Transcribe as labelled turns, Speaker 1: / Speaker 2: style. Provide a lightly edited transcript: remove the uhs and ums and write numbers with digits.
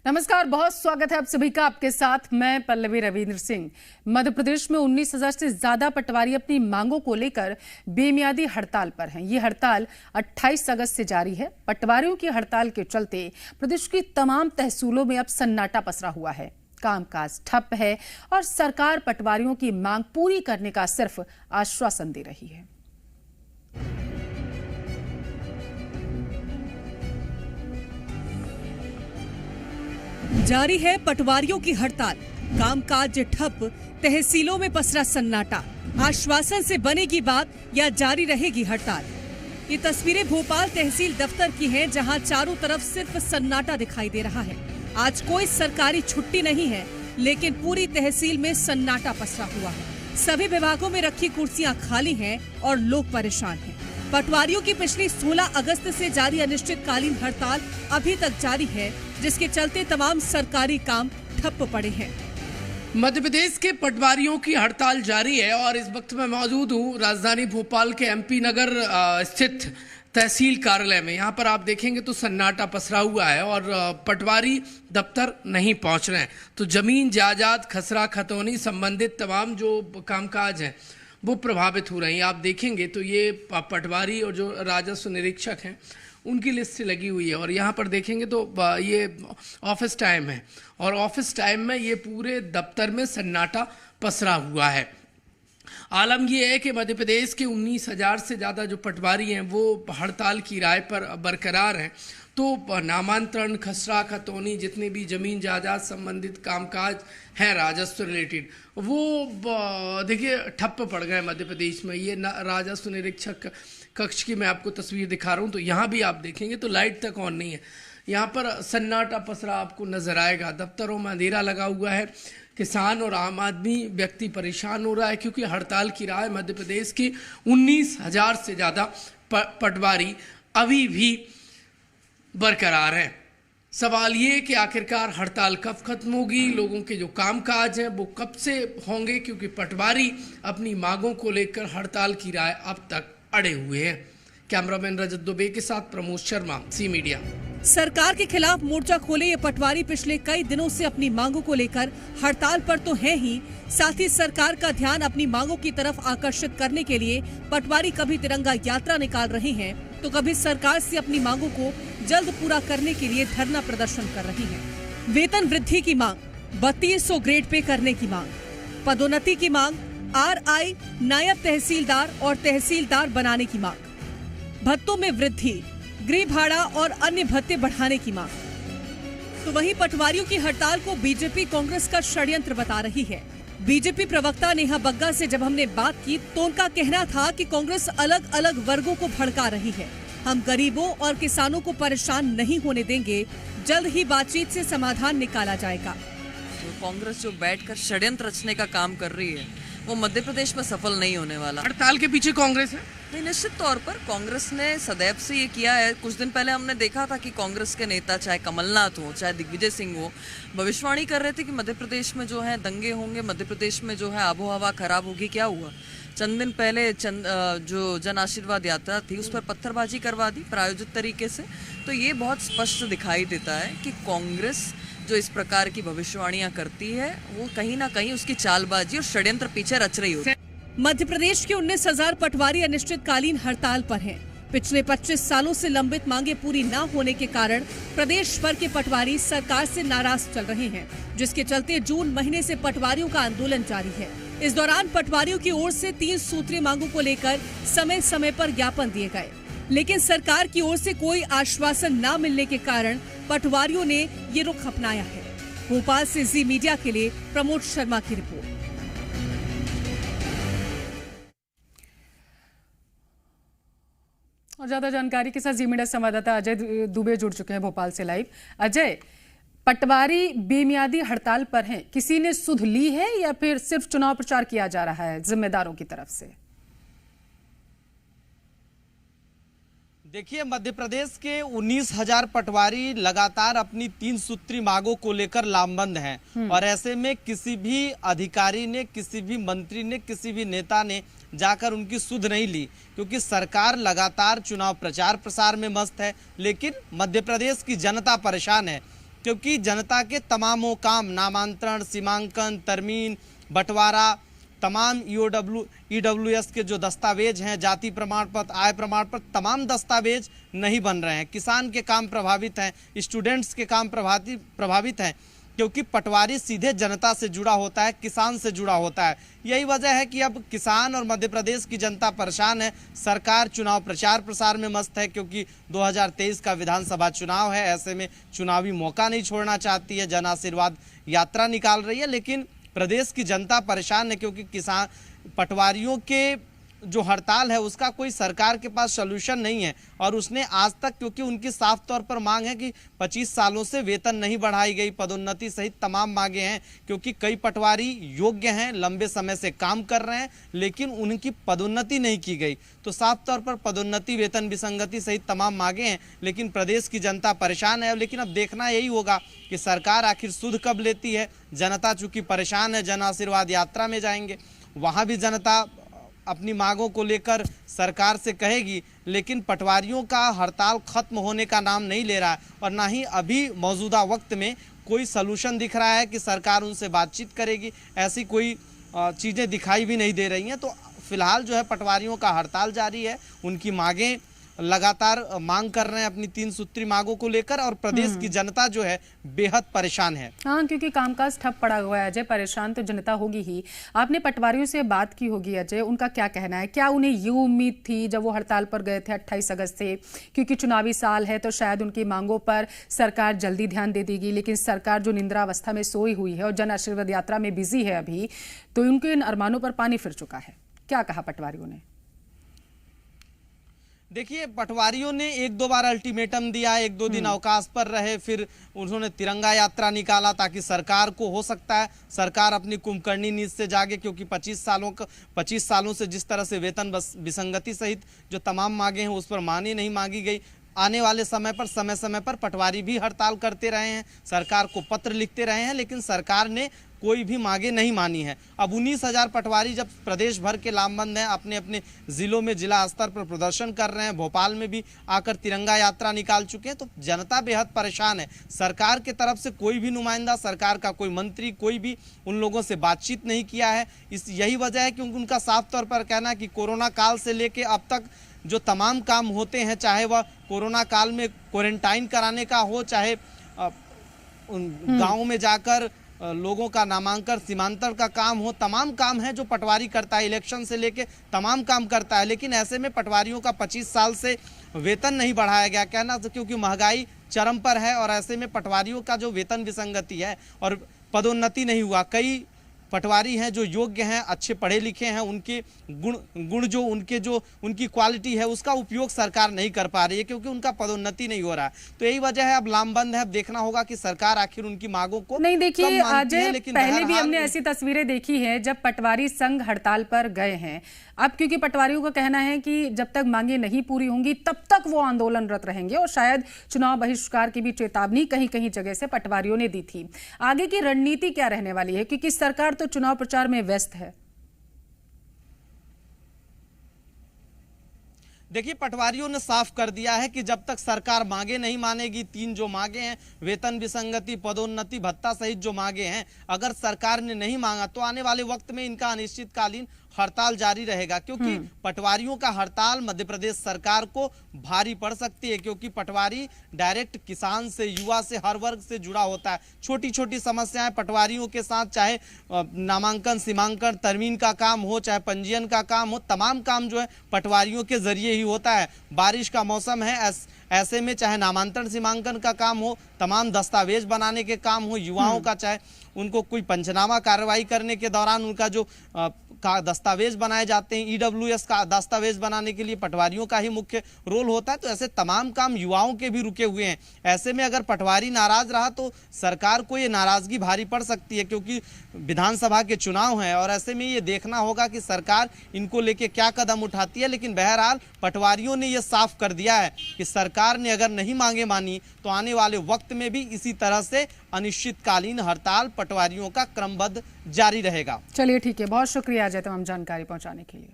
Speaker 1: नमस्कार, बहुत स्वागत है आप सभी का। आपके साथ मैं पल्लवी रविंद्र सिंह। मध्य प्रदेश में 19,000 से ज्यादा पटवारी अपनी मांगों को लेकर बेमियादी हड़ताल पर हैं। ये हड़ताल 28 अगस्त से जारी है। पटवारियों की हड़ताल के चलते प्रदेश की तमाम तहसीलों में अब सन्नाटा पसरा हुआ है। कामकाज ठप है और सरकार पटवारियों की मांग पूरी करने का सिर्फ आश्वासन दे रही है।
Speaker 2: जारी है पटवारियों की हड़ताल, कामकाज ठप, तहसीलों में पसरा सन्नाटा। आश्वासन से बनेगी बात या जारी रहेगी हड़ताल। ये तस्वीरें भोपाल तहसील दफ्तर की हैं, जहां चारों तरफ सिर्फ सन्नाटा दिखाई दे रहा है। आज कोई सरकारी छुट्टी नहीं है, लेकिन पूरी तहसील में सन्नाटा पसरा हुआ है। सभी विभागों में रखी कुर्सियां खाली हैं और लोग परेशान हैं। पटवारियों की पिछली 16 अगस्त से जारी अनिश्चितकालीन हड़ताल अभी तक जारी है, जिसके चलते तमाम सरकारी काम ठप पड़े हैं।
Speaker 3: मध्य प्रदेश के पटवारियों की हड़ताल जारी है और इस वक्त मैं मौजूद हूँ राजधानी भोपाल के MP नगर स्थित तहसील कार्यालय में। यहाँ पर आप देखेंगे तो सन्नाटा पसरा हुआ है और पटवारी दफ्तर नहीं पहुँच रहे हैं। तो जमीन जायदाद खसरा खतौनी संबंधित तमाम जो कामकाज हैं वो प्रभावित हो रहे हैं। आप देखेंगे तो ये पटवारी और जो राजस्व निरीक्षक हैं उनकी लिस्ट लगी हुई है और यहाँ पर देखेंगे तो ये ऑफिस टाइम है और ऑफिस टाइम में ये पूरे दफ्तर में सन्नाटा पसरा हुआ है। आलम ये है कि मध्य प्रदेश के 19,000 से ज़्यादा जो पटवारी हैं वो हड़ताल की राय पर बरकरार हैं। तो नामांतरण, खसरा खतौनी, जितने भी जमीन जायदाद संबंधित कामकाज हैं राजस्व रिलेटेड, वो देखिए ठप्प पड़ गए मध्य प्रदेश में। ये राजस्व निरीक्षक कक्ष की मैं आपको तस्वीर दिखा रहा हूँ, तो यहाँ भी आप देखेंगे तो लाइट तक ऑन नहीं है। यहाँ पर सन्नाटा पसरा आपको नजर आएगा। दफ्तरों में अंधेरा लगा हुआ है। किसान और आम आदमी व्यक्ति परेशान हो रहा है क्योंकि हड़ताल की राय मध्य प्रदेश के 19,000 से ज़्यादा पटवारी अभी भी बरकरार हैं। सवाल ये कि आखिरकार हड़ताल कब खत्म होगी, लोगों के जो कामकाज हैं वो कब से होंगे, क्योंकि पटवारी अपनी मांगों को लेकर हड़ताल की राय अब तक अड़े हुए हैं। कैमरामैन रजत दुबे के साथ प्रमोद शर्मा, सी मीडिया।
Speaker 2: सरकार के खिलाफ मोर्चा खोले ये पटवारी पिछले कई दिनों से अपनी मांगों को लेकर हड़ताल पर तो है ही, साथ ही सरकार का ध्यान अपनी मांगों की तरफ आकर्षित करने के लिए पटवारी कभी तिरंगा यात्रा निकाल रहे हैं तो कभी सरकार से अपनी मांगों को जल्द पूरा करने के लिए धरना प्रदर्शन कर रही हैं। वेतन वृद्धि की मांग, 3200 ग्रेड पे करने की मांग, पदोन्नति की मांग, RI नायब तहसीलदार और तहसीलदार बनाने की मांग, भत्तों में वृद्धि, गृह भाड़ा और अन्य भत्ते बढ़ाने की मांग। तो वहीं पटवारियों की हड़ताल को बीजेपी कांग्रेस का षड्यंत्र बता रही है। बीजेपी प्रवक्ता नेहा बग्गा से जब हमने बात की तो उनका कहना था कि कांग्रेस अलग अलग वर्गों को भड़का रही है। हम गरीबों और किसानों को परेशान नहीं होने देंगे, जल्द ही बातचीत से समाधान निकाला जाएगा।
Speaker 4: तो कांग्रेस जो बैठकर षड्यंत्र रचने का काम कर रही है वो मध्य प्रदेश में सफल नहीं होने वाला।
Speaker 3: हड़ताल के पीछे कांग्रेस है?
Speaker 4: नहीं, निश्चित तौर पर कांग्रेस ने सदैव से ये किया है। कुछ दिन पहले हमने देखा था कि कांग्रेस के नेता, चाहे कमलनाथ हो चाहे दिग्विजय सिंह हो, भविष्यवाणी कर रहे थे कि मध्य प्रदेश में जो है दंगे होंगे, मध्य प्रदेश में जो है आबो हवा खराब होगी। क्या हुआ? चंद दिन पहले जो जन आशीर्वाद यात्रा थी उस पर पत्थरबाजी करवा दी प्रायोजित तरीके से। तो ये बहुत स्पष्ट दिखाई देता है कि कांग्रेस जो इस प्रकार की भविष्यवाणियां करती है वो कहीं ना कहीं उसकी चालबाजी और षड्यंत्र पीछे रच रही होती है।
Speaker 2: मध्य प्रदेश के 19,000 पटवारी अनिश्चितकालीन हड़ताल पर हैं। पिछले 25 सालों से लंबित मांगे पूरी न होने के कारण प्रदेश भर के पटवारी सरकार से नाराज चल रहे हैं, जिसके चलते जून महीने से पटवारियों का आंदोलन जारी है। इस दौरान पटवारियों की ओर से 3 सूत्रीय मांगों को लेकर समय समय पर ज्ञापन दिए गए, लेकिन सरकार की ओर से कोई आश्वासन न मिलने के कारण पटवारियों ने ये रुख अपनाया है। भोपाल से जी मीडिया के लिए प्रमोद शर्मा की रिपोर्ट।
Speaker 1: और ज्यादा जानकारी के साथ जी मीडिया संवाददाता अजय दुबे जुड़ चुके हैं भोपाल से लाइव। अजय, पटवारी बेमियादी हड़ताल पर हैं, किसी ने सुध ली है या फिर सिर्फ चुनाव प्रचार किया जा रहा है जिम्मेदारों की तरफ से?
Speaker 5: देखिए, मध्य प्रदेश के 19,000 पटवारी लगातार अपनी 3 सूत्री मांगों को लेकर लामबंद हैं और ऐसे में किसी भी अधिकारी ने, किसी भी मंत्री ने, किसी भी नेता ने जाकर उनकी सुध नहीं ली, क्योंकि सरकार लगातार चुनाव प्रचार प्रसार में मस्त है। लेकिन मध्य प्रदेश की जनता परेशान है, क्योंकि जनता के तमामों काम, नामांतरण, सीमांकन, तरमीन, बंटवारा, तमाम ईडब्ल्यूएस के जो दस्तावेज हैं, जाति प्रमाण पत्र, आय प्रमाण पत्र, तमाम दस्तावेज नहीं बन रहे हैं। किसान के काम प्रभावित हैं, स्टूडेंट्स के काम प्रभावित हैं, क्योंकि पटवारी सीधे जनता से जुड़ा होता है, किसान से जुड़ा होता है। यही वजह है कि अब किसान और मध्य प्रदेश की जनता परेशान है। सरकार चुनाव प्रचार प्रसार में मस्त है, क्योंकि 2023 का विधानसभा चुनाव है। ऐसे में चुनावी मौका नहीं छोड़ना चाहती है, जन आशीर्वाद यात्रा निकाल रही है। लेकिन प्रदेश की जनता परेशान है, क्योंकि किसान पटवारियों के जो हड़ताल है उसका कोई सरकार के पास सॉल्यूशन नहीं है। और उसने आज तक, क्योंकि उनकी साफ तौर पर मांग है कि 25 सालों से वेतन नहीं बढ़ाई गई, पदोन्नति सहित तमाम मांगे हैं, क्योंकि कई पटवारी योग्य हैं, लंबे समय से काम कर रहे हैं, लेकिन उनकी पदोन्नति नहीं की गई। तो साफ तौर पर पदोन्नति, वेतन विसंगति सहित तमाम मांगे हैं, लेकिन प्रदेश की जनता परेशान है। लेकिन अब देखना यही होगा कि सरकार आखिर सुध कब लेती है। जनता चूंकि परेशान है, जन आशीर्वाद यात्रा में जाएंगे, वहाँ भी जनता अपनी मांगों को लेकर सरकार से कहेगी, लेकिन पटवारियों का हड़ताल खत्म होने का नाम नहीं ले रहा है। और ना ही अभी मौजूदा वक्त में कोई सलूशन दिख रहा है कि सरकार उनसे बातचीत करेगी। ऐसी कोई चीज़ें दिखाई भी नहीं दे रही हैं। तो फिलहाल जो है पटवारियों का हड़ताल जारी है, उनकी मांगें लगातार मांग कर रहे हैं अपनी 3 सूत्री मांगों को लेकर, और प्रदेश की जनता जो है बेहद परेशान है।
Speaker 1: हाँ, क्योंकि कामकाज ठप पड़ा हुआ है अजय, परेशान तो जनता होगी ही। आपने पटवारियों से बात की होगी अजय, उनका क्या कहना है? क्या उन्हें ये उम्मीद थी जब वो हड़ताल पर गए थे 28 अगस्त से, क्योंकि चुनावी साल है तो शायद उनकी मांगों पर सरकार जल्दी ध्यान दे देगी, लेकिन सरकार जो निंद्रावस्था में सोई हुई है और जन आशीर्वाद यात्रा में बिजी है अभी, तो उनके इन अरमानों पर पानी फिर चुका है। क्या कहा पटवारियों ने?
Speaker 5: देखिए, पटवारियों ने 1-2 बार अल्टीमेटम दिया, 1-2 दिन अवकाश पर रहे, फिर उन्होंने तिरंगा यात्रा निकाला ताकि सरकार को, हो सकता है सरकार अपनी कुंभकर्णी नींद से जागे, क्योंकि 25 सालों से जिस तरह से वेतन विसंगति सहित जो तमाम मांगे हैं उस पर मानी नहीं मांगी गई। आने वाले समय पर पटवारी भी हड़ताल करते रहे हैं, सरकार को पत्र लिखते रहे हैं, लेकिन सरकार ने कोई भी मांगे नहीं मानी है। अब 19,000 पटवारी जब प्रदेश भर के लामबंद हैं, अपने अपने जिलों में जिला स्तर पर प्रदर्शन कर रहे हैं, भोपाल में भी आकर तिरंगा यात्रा निकाल चुके हैं, तो जनता बेहद परेशान है। सरकार के तरफ से कोई भी नुमाइंदा, सरकार का कोई मंत्री, कोई भी उन लोगों से बातचीत नहीं किया है। यही वजह है कि उनका साफ तौर पर कहना है कि कोरोना काल से लेके अब तक जो तमाम काम होते हैं, चाहे वह कोरोना काल में क्वारंटाइन कराने का हो, चाहे गाँव में जाकर लोगों का नामांकन, सीमांकन का काम हो, तमाम काम है जो पटवारी करता है, इलेक्शन से लेके तमाम काम करता है। लेकिन ऐसे में पटवारियों का 25 साल से वेतन नहीं बढ़ाया गया, कहना क्योंकि महंगाई चरम पर है, और ऐसे में पटवारियों का जो वेतन विसंगति है और पदोन्नति नहीं हुआ। कई पटवारी हैं जो योग्य हैं, अच्छे पढ़े लिखे हैं, उनके गुण जो उनकी क्वालिटी है उसका उपयोग सरकार नहीं कर पा रही है, क्योंकि उनका पदोन्नति नहीं हो रहा है। तो यही वजह है, अब लामबंद है। अब देखना होगा कि सरकार आखिर उनकी मांगों को
Speaker 1: नहीं। देखिए अजय, पहले भी हमने
Speaker 5: लेकिन
Speaker 1: ऐसी तस्वीरें देखी हैं जब पटवारी संघ हड़ताल पर गए हैं। अब क्योंकि पटवारियों का कहना है कि जब तक मांगे नहीं पूरी होंगी तब तक वो आंदोलनरत रहेंगे, और शायद चुनाव बहिष्कार की भी चेतावनी कहीं कहीं जगह से पटवारियों ने दी थी। आगे की रणनीति क्या रहने वाली है, क्योंकि सरकार तो चुनाव प्रचार में व्यस्त है?
Speaker 5: देखिए, पटवारियों ने साफ कर दिया है कि जब तक सरकार मांगे नहीं मानेगी, 3 जो मांगे हैं, वेतन विसंगति, पदोन्नति, भत्ता सहित जो मांगे हैं, अगर सरकार ने नहीं मांगा तो आने वाले वक्त में इनका अनिश्चितकालीन हड़ताल जारी रहेगा। क्योंकि पटवारियों का हड़ताल मध्य प्रदेश सरकार को भारी पड़ सकती है, क्योंकि पटवारी डायरेक्ट किसान से, युवा से, हर वर्ग से जुड़ा होता है। छोटी छोटी समस्याएं पटवारियों के साथ, चाहे नामांकन, सीमांकन, तरमीन का काम हो, चाहे पंजीयन का काम हो, तमाम काम जो है पटवारियों के जरिए ही होता है। बारिश का मौसम है, ऐसे में चाहे नामांतरण सीमांकन का काम हो, तमाम दस्तावेज बनाने के काम हो, युवाओं का चाहे उनको कोई पंचनामा कार्रवाई करने के दौरान उनका जो का दस्तावेज बनाए जाते हैं, ईडब्ल्यूएस का दस्तावेज बनाने के लिए पटवारियों का ही मुख्य रोल होता है। तो ऐसे तमाम काम युवाओं के भी रुके हुए हैं। ऐसे में अगर पटवारी नाराज रहा तो सरकार को ये नाराजगी भारी पड़ सकती है, क्योंकि विधानसभा के चुनाव हैं, और ऐसे में ये देखना होगा कि सरकार इनको लेके क्या कदम उठाती है। लेकिन बहरहाल पटवारियों ने ये साफ कर दिया है कि सरकार ने अगर नहीं मांगे मानी तो आने वाले वक्त में भी इसी तरह से अनिश्चितकालीन हड़ताल पटवारियों का क्रमबद्ध जारी रहेगा।
Speaker 1: चलिए ठीक है, बहुत शुक्रिया अजय तमाम जानकारी पहुंचाने के लिए।